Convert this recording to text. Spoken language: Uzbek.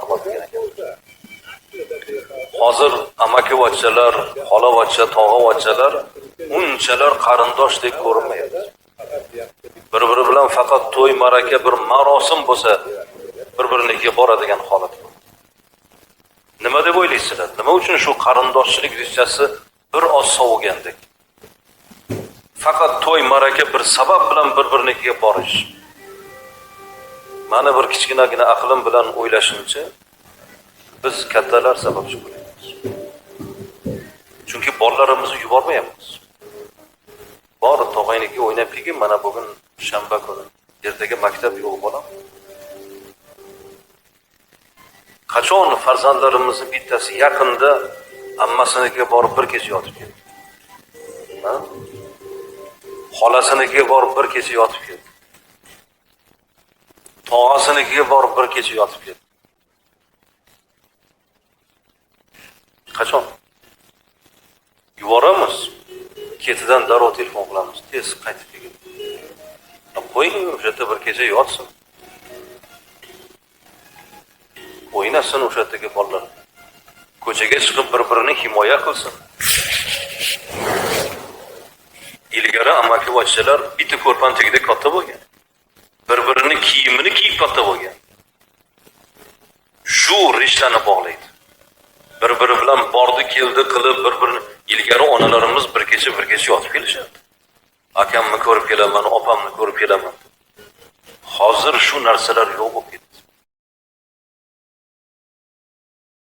qiladigan ekan. Hozir amakivachchalar, xolavachcha, tog'avachchalar unchalar qarindoshdek ko'rinmayapti. Bir-biri bilan faqat to'y, maraka, bir marosim bo'lsa, bir-birinikiga boradigan holat bor. Nima deb o'ylaysizlar? Nima uchun shu qarindoshchilik rishasi bir oz sovugandek? Faqat to'y, maraka bir sabab bilan bir-birinikiga borish. Mana bir kichkinagina aqlim bilan o'ylashimcha, biz kattalar sababchi bo'layapmiz. Chunki bolalarimizni yubormayapmiz. Bor tog'aynikiga o'ynab kelgin, mana bugun shanba kuni. Ertaga maktab yo'q bolam. Qachon farzandlarimizni bittasi yaqinda ammasinikiga borib bir kecha yotib keldi. Xolasinikiga borib bir kecha yotib keldi. Tog'asinikiga borib bir kecha yotib keldi. Qachon? Yuboramiz. Ketidan darrov telefon qilamiz. Tez qaytib kelgin. Qo'ying, o'sha yerda bir kecha yotsin. O'ynasin o'sha yerdagi bolalar. Ko'chaga chiqib bir-birini himoya qilsin. Ilgari amakivachchalar bitta ko'rpanchagidek katta bo'lgan. Bir-birini kiyimini kiyib katta bo'lgan. Shu rishtani bog'laydi. Bir-biri bilan bordi keldi qilib bir-birini ilgari onalarimiz bir kecha yotib kelishardi. Akamni ko'rib kelaman, opamni ko'rib kelaman. Hozir shu narsalar yo'q bo'lib ketdi.